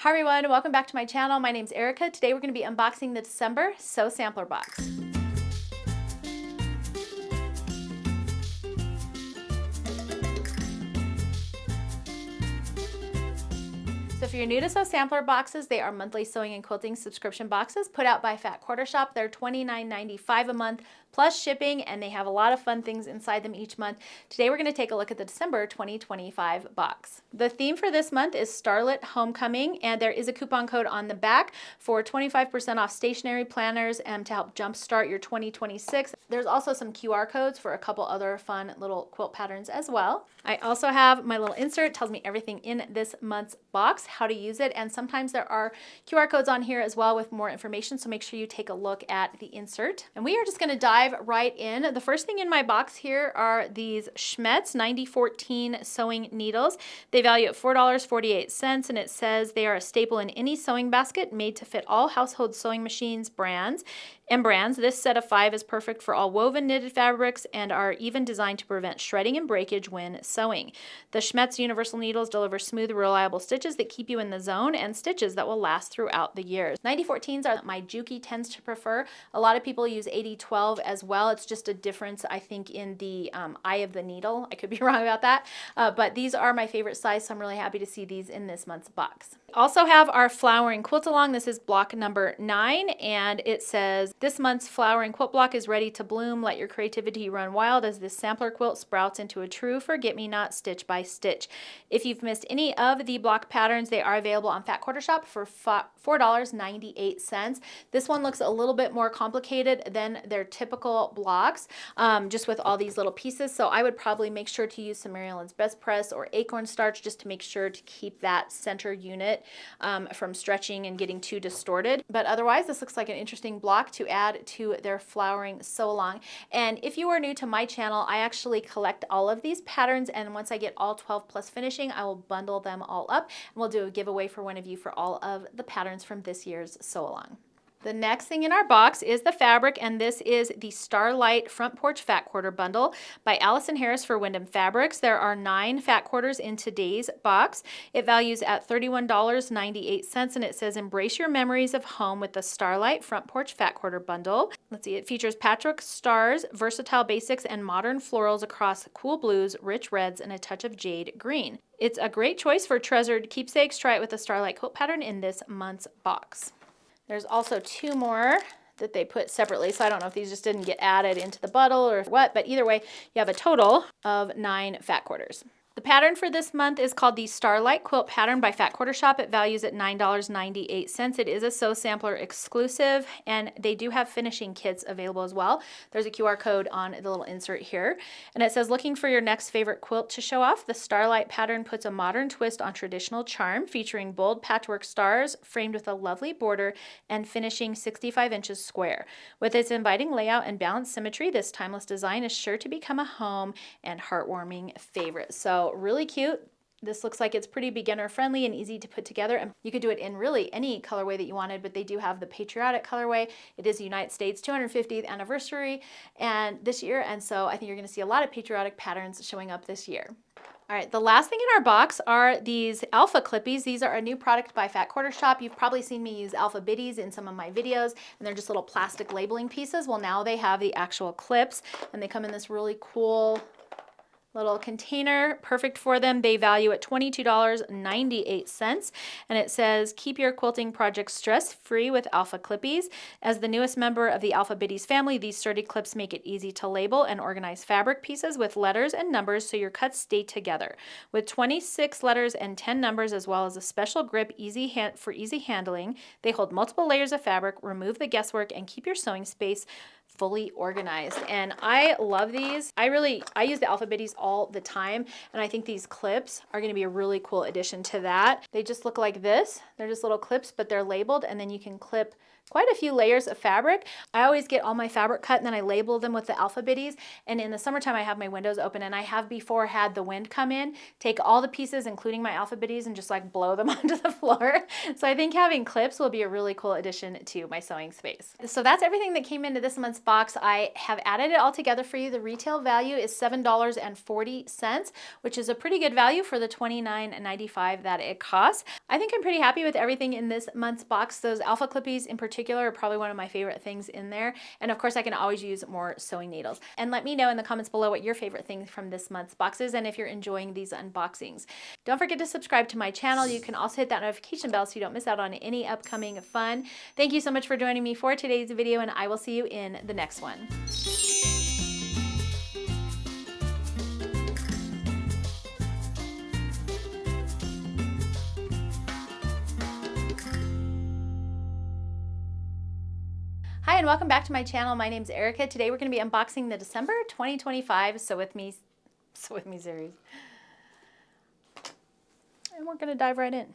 Hi everyone, welcome back to my channel. My name's Erica. Today we're going to be unboxing the December Sew Sampler box. So if you're new to Sew Sampler boxes, they are monthly sewing and quilting subscription boxes put out by Fat Quarter Shop. They're $29.95 a month plus shipping, and they have a lot of fun things inside them each month. Today we're going to take a look at the December 2025 box. The theme for this month is Starlit Homecoming, and there is a coupon code on the back for 25% off stationery planners and to help jumpstart your 2026. There's also some QR codes for a couple other fun little quilt patterns as well. I also have my little insert, tells me everything in this month's box, how to use it, and sometimes there are QR codes on here as well with more information, so make sure you take a look at the insert. And we are just going to dive right in. The first thing in my box here are these Schmetz 9014 sewing needles. They value at $4.48, and it says they are a staple in any sewing basket, made to fit all household sewing machines, brands. This set of 5 is perfect for all woven knitted fabrics and are even designed to prevent shredding and breakage when sewing. The Schmetz universal needles deliver smooth, reliable stitches that keep you in the zone and stitches that will last throughout the years. 9014s are my Juki tends to prefer. A lot of people use 8012 as well. It's just a difference, I think, in the eye of the needle. I could be wrong about that, but these are my favorite size, so I'm really happy to see these in this month's box. Also have our flowering quilt along. This is block number 9, and it says, this month's flowering quilt block is ready to bloom. Let your creativity run wild as this sampler quilt sprouts into a true forget-me-not stitch by stitch. If you've missed any of the block patterns, they are available on Fat Quarter Shop for $4.98. This one looks a little bit more complicated than their typical blocks, just with all these little pieces. So I would probably make sure to use some Mary Ellen's Best Press or acorn starch just to make sure to keep that center unit from stretching and getting too distorted. But otherwise, this looks like an interesting block to add to their flowering sew along. And if you are new to my channel, I actually collect all of these patterns, and once I get all 12 plus finishing, I will bundle them all up, and we'll do a giveaway for one of you for all of the patterns from this year's sew along. The next thing in our box is the fabric, and this is the Starlight Front Porch Fat Quarter Bundle by Allison Harris for Wyndham Fabrics. There are 9 fat quarters in today's box. It values at $31.98, and it says, embrace your memories of home with the Starlight Front Porch Fat Quarter Bundle. Let's see, it features patchwork stars, versatile basics, and modern florals across cool blues, rich reds, and a touch of jade green. It's a great choice for treasured keepsakes. Try it with the Starlight quilt pattern in this month's box. There's also 2 more that they put separately, so I don't know if these just didn't get added into the bundle or what, but either way, you have a total of 9 fat quarters. The pattern for this month is called the Starlight Quilt Pattern by Fat Quarter Shop. It values at $9.98. It is a Sew Sampler exclusive, and they do have finishing kits available as well. There's a QR code on the little insert here, and it says, looking for your next favorite quilt to show off? The Starlight pattern puts a modern twist on traditional charm, featuring bold patchwork stars framed with a lovely border and finishing 65 inches square. With its inviting layout and balanced symmetry, this timeless design is sure to become a home and heartwarming favorite. So really cute. This looks like it's pretty beginner friendly and easy to put together, and you could do it in really any colorway that you wanted, but they do have the patriotic colorway. It is the United States 250th anniversary and this year, and so I think you're going to see a lot of patriotic patterns showing up this year. All right, the last thing in our box are these Alpha Clippies. These are a new product by Fat Quarter Shop. You've probably seen me use Alpha Biddies in some of my videos, and they're just little plastic labeling pieces. Well, now they have the actual clips, and they come in this really cool little container, perfect for them. They value at $22.98, and it says, keep your quilting project stress-free with Alpha Clippies. As the newest member of the Alpha Biddies family, these sturdy clips make it easy to label and organize fabric pieces with letters and numbers so your cuts stay together. With 26 letters and 10 numbers, as well as a special grip for easy handling, they hold multiple layers of fabric, remove the guesswork, and keep your sewing space fully organized. And I love these. I use the Alpha Biddies all the time, and I think these clips are going to be a really cool addition to that. They just look like this. They're just little clips, but they're labeled, and then you can clip quite a few layers of fabric. I always get all my fabric cut and then I label them with the Alpha Biddies. And in the summertime, I have my windows open, and I have before had the wind come in, take all the pieces, including my Alpha Biddies, and just like blow them onto the floor. So I think having clips will be a really cool addition to my sewing space. So that's everything that came into this month's month's box, I have added it all together for you. The retail value is $7.40, which is a pretty good value for the $29.95 that it costs. I think I'm pretty happy with everything in this month's box. Those alpha clippies in particular are probably one of my favorite things in there. And of course, I can always use more sewing needles. And let me know in the comments below what your favorite thing from this month's box is and if you're enjoying these unboxings. Don't forget to subscribe to my channel. You can also hit that notification bell so you don't miss out on any upcoming fun. Thank you so much for joining me for today's video, and I will see you in the next one. Hi, and welcome back to my channel. My name's Erica. Today we're going to be unboxing the December 2025 Sew With Me series. And we're going to dive right in.